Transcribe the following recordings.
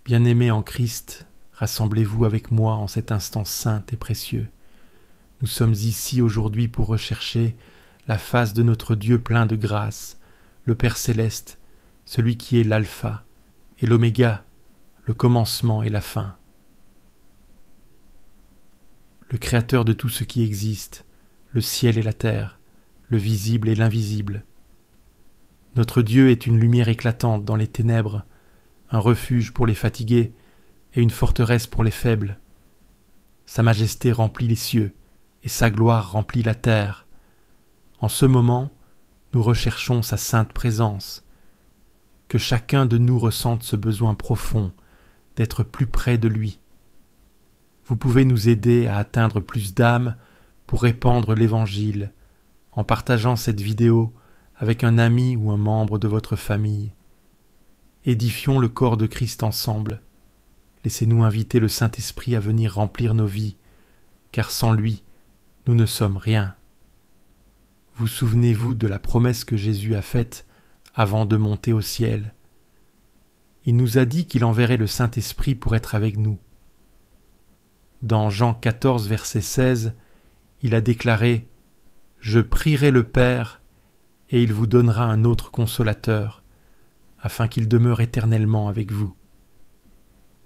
Bien-aimés en Christ, rassemblez-vous avec moi en cet instant saint et précieux. Nous sommes ici aujourd'hui pour rechercher la face de notre Dieu plein de grâce, le Père céleste, celui qui est l'alpha et l'oméga, le commencement et la fin. Le Créateur de tout ce qui existe, le ciel et la terre, le visible et l'invisible. Notre Dieu est une lumière éclatante dans les ténèbres, un refuge pour les fatigués et une forteresse pour les faibles. Sa majesté remplit les cieux et sa gloire remplit la terre. En ce moment, nous recherchons sa sainte présence. Que chacun de nous ressente ce besoin profond d'être plus près de lui. Vous pouvez nous aider à atteindre plus d'âmes pour répandre l'Évangile en partageant cette vidéo avec un ami ou un membre de votre famille. Édifions le corps de Christ ensemble. Laissez-nous inviter le Saint-Esprit à venir remplir nos vies, car sans lui, nous ne sommes rien. Vous souvenez-vous de la promesse que Jésus a faite avant de monter au ciel? Il nous a dit qu'il enverrait le Saint-Esprit pour être avec nous. Dans Jean 14, verset 16, il a déclaré « Je prierai le Père, et il vous donnera un autre consolateur, afin qu'il demeure éternellement avec vous. »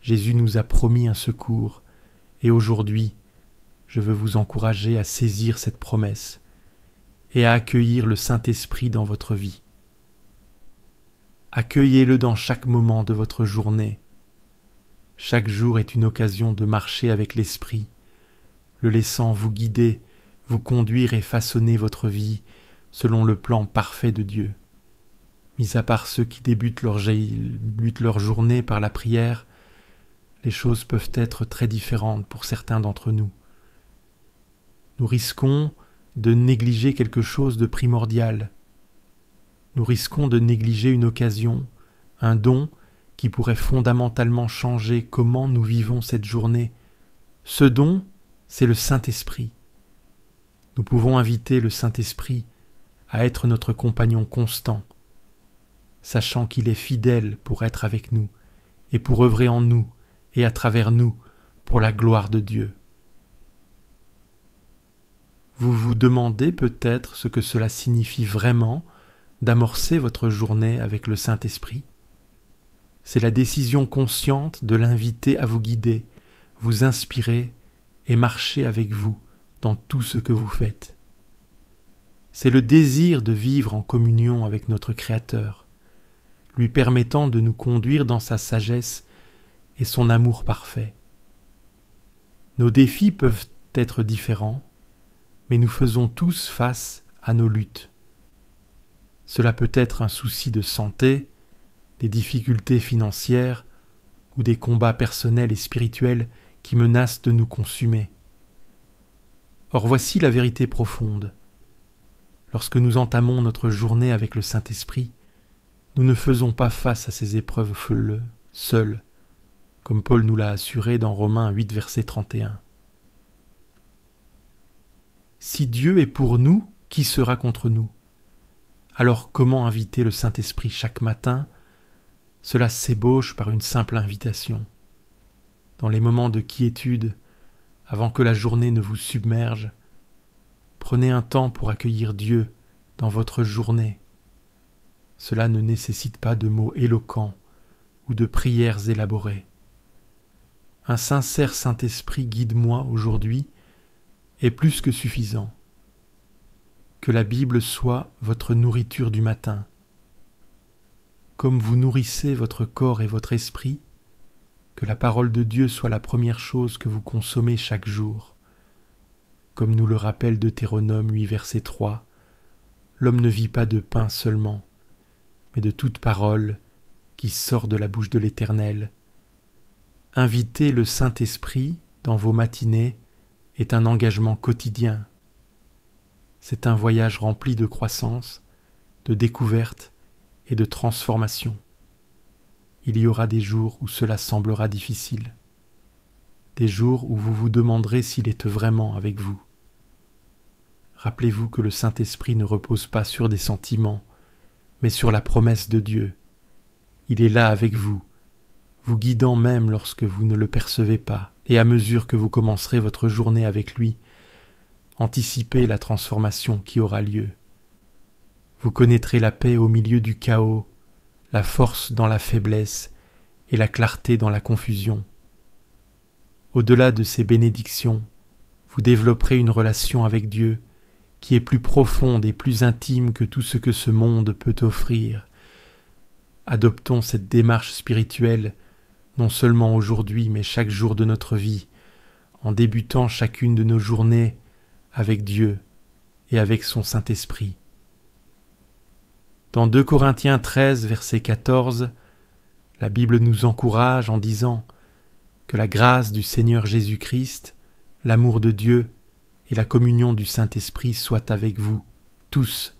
Jésus nous a promis un secours, et aujourd'hui, je veux vous encourager à saisir cette promesse et à accueillir le Saint-Esprit dans votre vie. Accueillez-le dans chaque moment de votre journée. Chaque jour est une occasion de marcher avec l'Esprit, le laissant vous guider, vous conduire et façonner votre vie selon le plan parfait de Dieu. Mis à part ceux qui débutent leur journée par la prière, les choses peuvent être très différentes pour certains d'entre nous. Nous risquons de négliger quelque chose de primordial. Nous risquons de négliger une occasion, un don qui pourrait fondamentalement changer comment nous vivons cette journée. Ce don, c'est le Saint-Esprit. Nous pouvons inviter le Saint-Esprit à être notre compagnon constant, sachant qu'il est fidèle pour être avec nous et pour œuvrer en nous et à travers nous pour la gloire de Dieu. Vous vous demandez peut-être ce que cela signifie vraiment d'amorcer votre journée avec le Saint-Esprit. C'est la décision consciente de l'inviter à vous guider, vous inspirer et marcher avec vous dans tout ce que vous faites. C'est le désir de vivre en communion avec notre Créateur, lui permettant de nous conduire dans sa sagesse et son amour parfait. Nos défis peuvent être différents, mais nous faisons tous face à nos luttes. Cela peut être un souci de santé, des difficultés financières ou des combats personnels et spirituels qui menacent de nous consumer. Or voici la vérité profonde. Lorsque nous entamons notre journée avec le Saint-Esprit, nous ne faisons pas face à ces épreuves seuls, comme Paul nous l'a assuré dans Romains 8, verset 31. Si Dieu est pour nous, qui sera contre nous? Alors comment inviter le Saint-Esprit chaque matin? Cela s'ébauche par une simple invitation. Dans les moments de quiétude, avant que la journée ne vous submerge, prenez un temps pour accueillir Dieu dans votre journée. Cela ne nécessite pas de mots éloquents ou de prières élaborées. Un sincère Saint-Esprit guide-moi aujourd'hui est plus que suffisant. Que la Bible soit votre nourriture du matin. Comme vous nourrissez votre corps et votre esprit, que la parole de Dieu soit la première chose que vous consommez chaque jour. Comme nous le rappelle Deutéronome 8, verset 3, l'homme ne vit pas de pain seulement, mais de toute parole qui sort de la bouche de l'Éternel. Inviter le Saint-Esprit dans vos matinées est un engagement quotidien. C'est un voyage rempli de croissance, de découverte et de transformation. Il y aura des jours où cela semblera difficile, des jours où vous vous demanderez s'il est vraiment avec vous. Rappelez-vous que le Saint-Esprit ne repose pas sur des sentiments, mais sur la promesse de Dieu. Il est là avec vous, vous guidant même lorsque vous ne le percevez pas, et à mesure que vous commencerez votre journée avec lui, anticipez la transformation qui aura lieu. Vous connaîtrez la paix au milieu du chaos, la force dans la faiblesse et la clarté dans la confusion. Au-delà de ces bénédictions, vous développerez une relation avec Dieu qui est plus profonde et plus intime que tout ce que ce monde peut offrir. Adoptons cette démarche spirituelle, non seulement aujourd'hui, mais chaque jour de notre vie, en débutant chacune de nos journées avec Dieu et avec son Saint-Esprit. Dans 2 Corinthiens 13, verset 14, la Bible nous encourage en disant que la grâce du Seigneur Jésus-Christ, l'amour de Dieu et la communion du Saint-Esprit soient avec vous tous.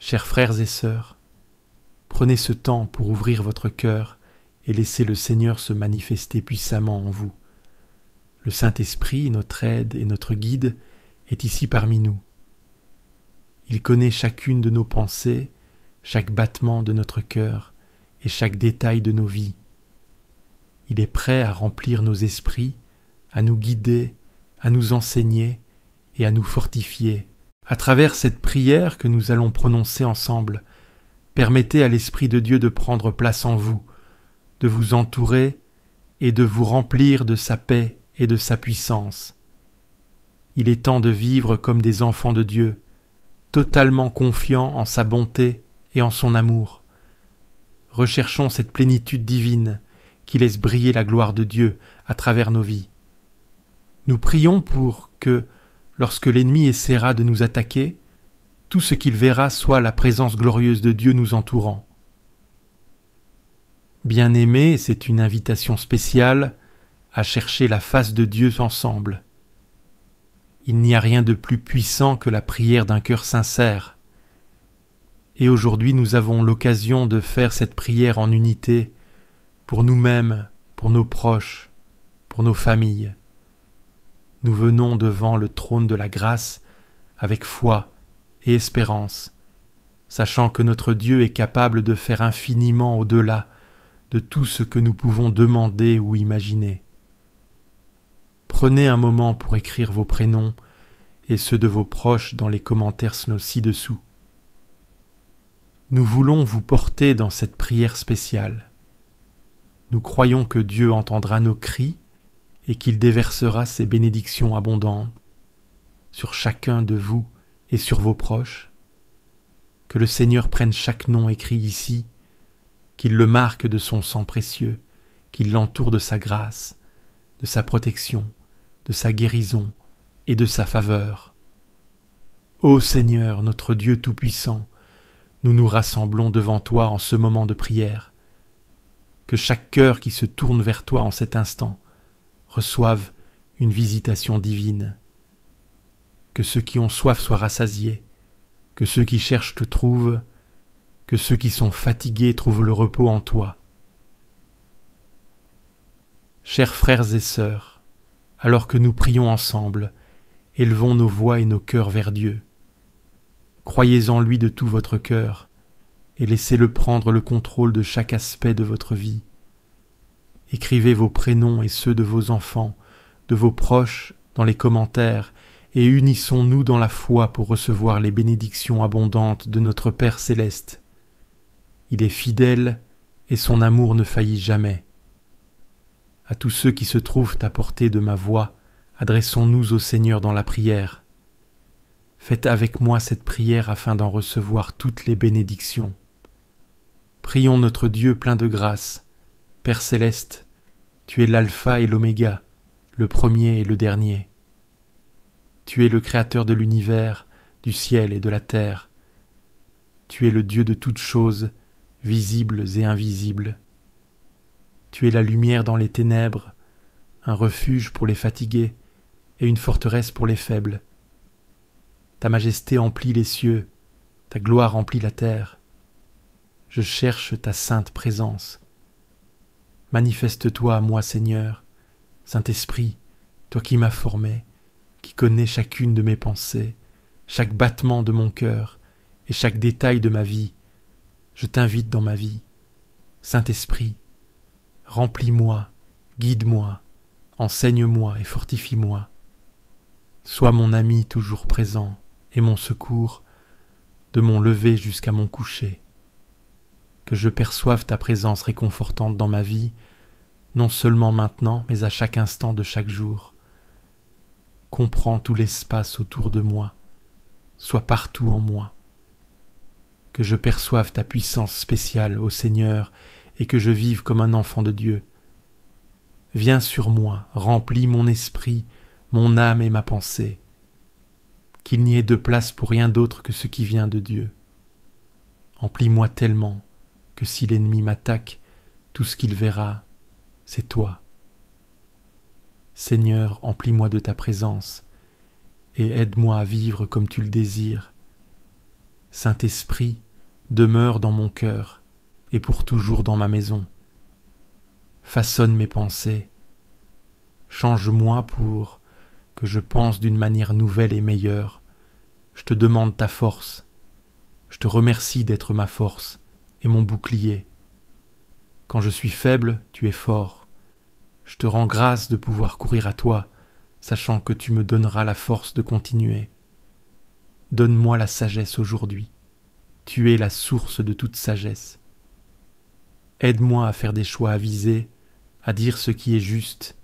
Chers frères et sœurs, prenez ce temps pour ouvrir votre cœur et laisser le Seigneur se manifester puissamment en vous. Le Saint-Esprit, notre aide et notre guide, est ici parmi nous. Il connaît chacune de nos pensées, chaque battement de notre cœur et chaque détail de nos vies. Il est prêt à remplir nos esprits, à nous guider, à nous enseigner et à nous fortifier. À travers cette prière que nous allons prononcer ensemble, permettez à l'Esprit de Dieu de prendre place en vous, de vous entourer et de vous remplir de sa paix et de sa puissance. Il est temps de vivre comme des enfants de Dieu, totalement confiants en sa bonté et en son amour. Recherchons cette plénitude divine qui laisse briller la gloire de Dieu à travers nos vies. Nous prions pour que, lorsque l'ennemi essaiera de nous attaquer, tout ce qu'il verra soit la présence glorieuse de Dieu nous entourant. Bien-aimés, c'est une invitation spéciale à chercher la face de Dieu ensemble. Il n'y a rien de plus puissant que la prière d'un cœur sincère. Et aujourd'hui, nous avons l'occasion de faire cette prière en unité pour nous-mêmes, pour nos proches, pour nos familles. Nous venons devant le trône de la grâce avec foi et espérance, sachant que notre Dieu est capable de faire infiniment au-delà de tout ce que nous pouvons demander ou imaginer. Prenez un moment pour écrire vos prénoms et ceux de vos proches dans les commentaires ci-dessous. Nous voulons vous porter dans cette prière spéciale. Nous croyons que Dieu entendra nos cris et qu'il déversera ses bénédictions abondantes sur chacun de vous et sur vos proches. Que le Seigneur prenne chaque nom écrit ici, qu'il le marque de son sang précieux, qu'il l'entoure de sa grâce, de sa protection, de sa guérison et de sa faveur. Ô Seigneur, notre Dieu tout-puissant, nous nous rassemblons devant toi en ce moment de prière. Que chaque cœur qui se tourne vers toi en cet instant reçoive une visitation divine. Que ceux qui ont soif soient rassasiés, que ceux qui cherchent te trouvent, que ceux qui sont fatigués trouvent le repos en toi. Chers frères et sœurs, alors que nous prions ensemble, élevons nos voix et nos cœurs vers Dieu. Croyez en lui de tout votre cœur et laissez-le prendre le contrôle de chaque aspect de votre vie. Écrivez vos prénoms et ceux de vos enfants, de vos proches dans les commentaires et unissons-nous dans la foi pour recevoir les bénédictions abondantes de notre Père céleste. Il est fidèle et son amour ne faillit jamais. À tous ceux qui se trouvent à portée de ma voix, adressons-nous au Seigneur dans la prière. Faites avec moi cette prière afin d'en recevoir toutes les bénédictions. Prions notre Dieu plein de grâce. Père céleste, tu es l'alpha et l'oméga, le premier et le dernier. Tu es le créateur de l'univers, du ciel et de la terre. Tu es le Dieu de toutes choses, visibles et invisibles. Tu es la lumière dans les ténèbres, un refuge pour les fatigués et une forteresse pour les faibles. Ta majesté emplit les cieux, ta gloire emplit la terre. Je cherche ta sainte présence. Manifeste-toi à moi, Seigneur, Saint-Esprit, toi qui m'as formé, qui connais chacune de mes pensées, chaque battement de mon cœur et chaque détail de ma vie. Je t'invite dans ma vie. Saint-Esprit, Remplis-moi, guide-moi, enseigne-moi et fortifie-moi. Sois mon ami toujours présent et mon secours de mon lever jusqu'à mon coucher. Que je perçoive ta présence réconfortante dans ma vie, non seulement maintenant, mais à chaque instant de chaque jour. Comprends tout l'espace autour de moi, sois partout en moi. Que je perçoive ta puissance spéciale, ô Seigneur, et que je vive comme un enfant de Dieu. Viens sur moi, remplis mon esprit, mon âme et ma pensée. Qu'il n'y ait de place pour rien d'autre que ce qui vient de Dieu. Emplis-moi tellement que si l'ennemi m'attaque, tout ce qu'il verra, c'est toi. Seigneur, emplis-moi de ta présence et aide-moi à vivre comme tu le désires. Saint-Esprit, demeure dans mon cœur et pour toujours dans ma maison. Façonne mes pensées. Change-moi pour que je pense d'une manière nouvelle et meilleure. Je te demande ta force. Je te remercie d'être ma force et mon bouclier. Quand je suis faible, tu es fort. Je te rends grâce de pouvoir courir à toi, sachant que tu me donneras la force de continuer. Donne-moi la sagesse aujourd'hui. Tu es la source de toute sagesse. Aide-moi à faire des choix avisés, à dire ce qui est juste,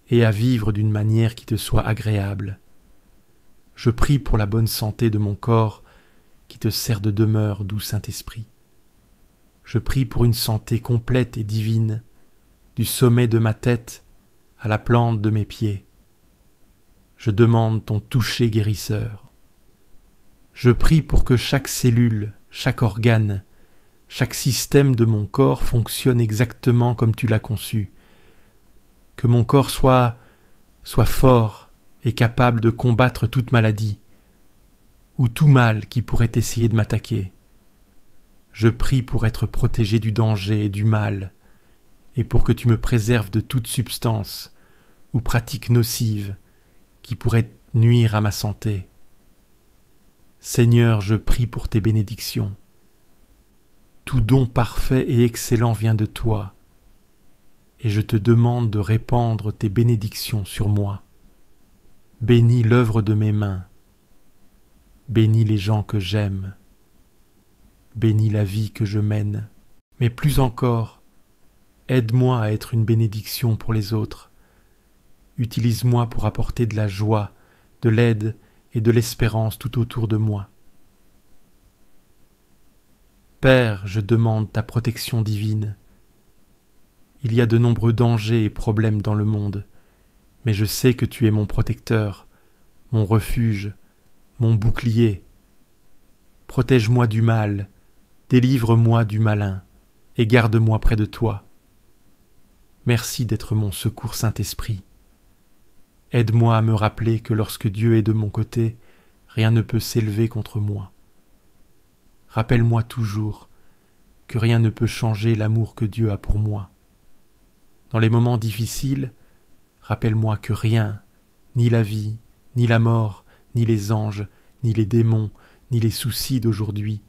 et à vivre d'une manière qui te soit agréable. Je prie pour la bonne santé de mon corps, qui te sert de demeure, doux Saint-Esprit. Je prie pour une santé complète et divine, du sommet de ma tête à la plante de mes pieds. Je demande ton toucher guérisseur. Je prie pour que chaque cellule, chaque organe, chaque système de mon corps fonctionne exactement comme tu l'as conçu. Que mon corps soit fort et capable de combattre toute maladie ou tout mal qui pourrait essayer de m'attaquer. Je prie pour être protégé du danger et du mal, et pour que tu me préserves de toute substance ou pratique nocive qui pourrait nuire à ma santé. Seigneur, je prie pour tes bénédictions. Tout don parfait et excellent vient de toi, et je te demande de répandre tes bénédictions sur moi. Bénis l'œuvre de mes mains, bénis les gens que j'aime, bénis la vie que je mène, mais plus encore, aide-moi à être une bénédiction pour les autres. Utilise-moi pour apporter de la joie, de l'aide et de l'espérance tout autour de moi. Père, je demande ta protection divine. Il y a de nombreux dangers et problèmes dans le monde, mais je sais que tu es mon protecteur, mon refuge, mon bouclier. Protège-moi du mal, délivre-moi du malin, et garde-moi près de toi. Merci d'être mon secours Saint-Esprit. Aide-moi à me rappeler que lorsque Dieu est de mon côté, rien ne peut s'élever contre moi. Rappelle-moi toujours que rien ne peut changer l'amour que Dieu a pour moi. Dans les moments difficiles, rappelle-moi que rien, ni la vie, ni la mort, ni les anges, ni les démons, ni les soucis d'aujourd'hui,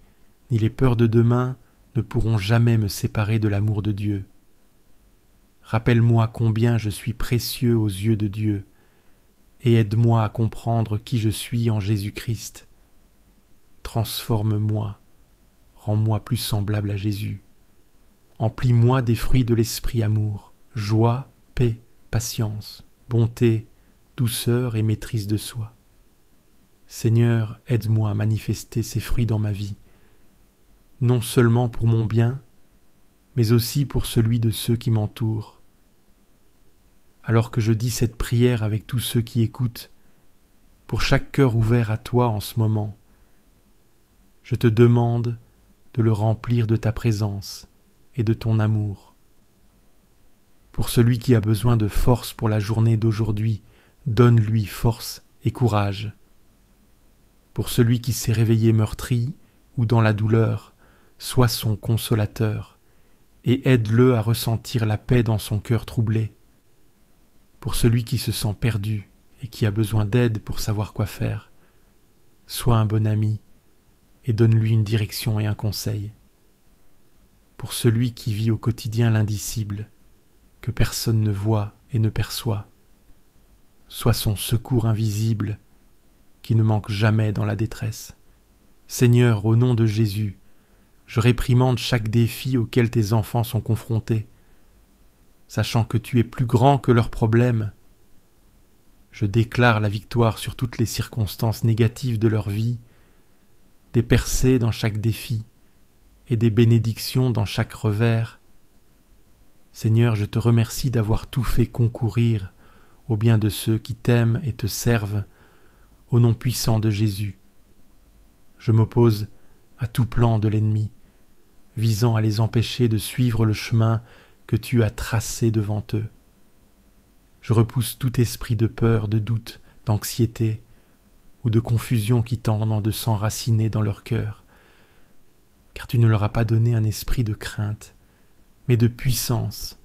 ni les peurs de demain ne pourront jamais me séparer de l'amour de Dieu. Rappelle-moi combien je suis précieux aux yeux de Dieu, et aide-moi à comprendre qui je suis en Jésus-Christ. Transforme-moi, rends-moi plus semblable à Jésus. Emplis-moi des fruits de l'esprit amour, joie, paix, patience, bonté, douceur et maîtrise de soi. Seigneur, aide-moi à manifester ces fruits dans ma vie, non seulement pour mon bien, mais aussi pour celui de ceux qui m'entourent. Alors que je dis cette prière avec tous ceux qui écoutent, pour chaque cœur ouvert à toi en ce moment, je te demande de le remplir de ta présence et de ton amour. Pour celui qui a besoin de force pour la journée d'aujourd'hui, donne-lui force et courage. Pour celui qui s'est réveillé meurtri ou dans la douleur, sois son consolateur et aide-le à ressentir la paix dans son cœur troublé. Pour celui qui se sent perdu et qui a besoin d'aide pour savoir quoi faire, sois un bon ami et donne-lui une direction et un conseil. Pour celui qui vit au quotidien l'indicible, que personne ne voit et ne perçoit. Sois son secours invisible qui ne manque jamais dans la détresse. Seigneur, au nom de Jésus, je réprimande chaque défi auquel tes enfants sont confrontés, sachant que tu es plus grand que leurs problèmes. Je déclare la victoire sur toutes les circonstances négatives de leur vie, des percées dans chaque défi et des bénédictions dans chaque revers. Seigneur, je te remercie d'avoir tout fait concourir au bien de ceux qui t'aiment et te servent, au nom puissant de Jésus. Je m'oppose à tout plan de l'ennemi, visant à les empêcher de suivre le chemin que tu as tracé devant eux. Je repousse tout esprit de peur, de doute, d'anxiété ou de confusion qui tendent de s'enraciner dans leur cœur, car tu ne leur as pas donné un esprit de crainte, mais de puissance,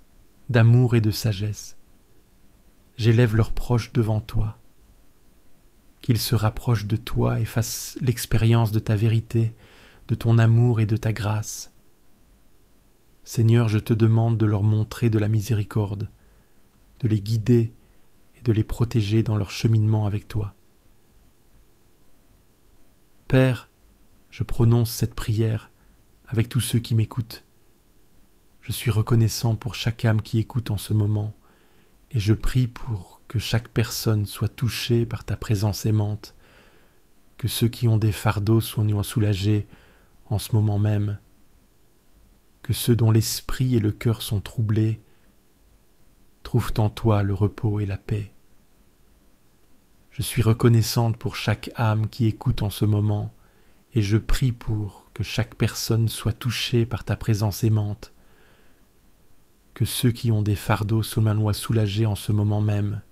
d'amour et de sagesse. J'élève leurs proches devant toi, qu'ils se rapprochent de toi et fassent l'expérience de ta vérité, de ton amour et de ta grâce. Seigneur, je te demande de leur montrer de la miséricorde, de les guider et de les protéger dans leur cheminement avec toi. Père, je prononce cette prière avec tous ceux qui m'écoutent. Je suis reconnaissant pour chaque âme qui écoute en ce moment, et je prie pour que chaque personne soit touchée par ta présence aimante, que ceux qui ont des fardeaux soient soulagés en ce moment même, que ceux dont l'esprit et le cœur sont troublés trouvent en toi le repos et la paix. Je suis reconnaissante pour chaque âme qui écoute en ce moment, et je prie pour que chaque personne soit touchée par ta présence aimante, que ceux qui ont des fardeaux soient soulagés en ce moment même,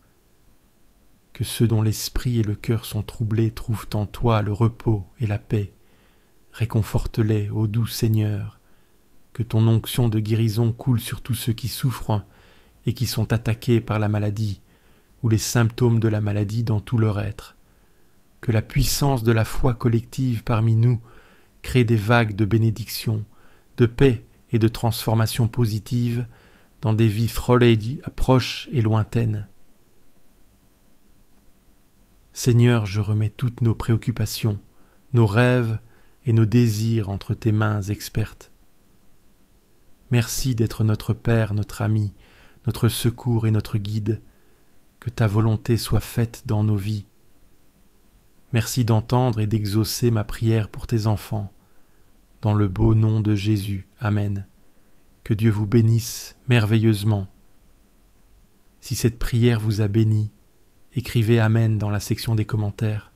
que ceux dont l'esprit et le cœur sont troublés trouvent en toi le repos et la paix. Réconforte-les, ô doux Seigneur, que ton onction de guérison coule sur tous ceux qui souffrent et qui sont attaqués par la maladie ou les symptômes de la maladie dans tout leur être. Que la puissance de la foi collective parmi nous crée des vagues de bénédiction, de paix et de transformation positive dans des vies frôlées, proches et lointaines. Seigneur, je remets toutes nos préoccupations, nos rêves et nos désirs entre tes mains expertes. Merci d'être notre Père, notre ami, notre secours et notre guide. Que ta volonté soit faite dans nos vies. Merci d'entendre et d'exaucer ma prière pour tes enfants. Dans le beau nom de Jésus. Amen. Que Dieu vous bénisse merveilleusement. Si cette prière vous a béni, écrivez Amen dans la section des commentaires.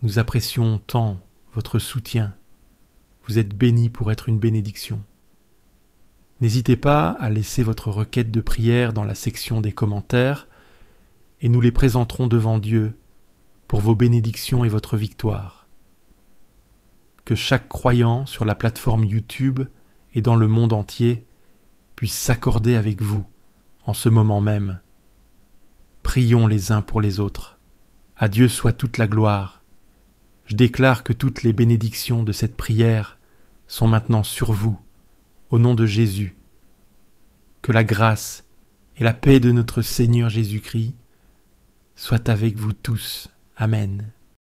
Nous apprécions tant votre soutien. Vous êtes bénis pour être une bénédiction. N'hésitez pas à laisser votre requête de prière dans la section des commentaires et nous les présenterons devant Dieu pour vos bénédictions et votre victoire. Que chaque croyant sur la plateforme YouTube et dans le monde entier puisse s'accorder avec vous en ce moment même. Prions les uns pour les autres. À Dieu soit toute la gloire. Je déclare que toutes les bénédictions de cette prière sont maintenant sur vous, au nom de Jésus. Que la grâce et la paix de notre Seigneur Jésus-Christ soient avec vous tous. Amen.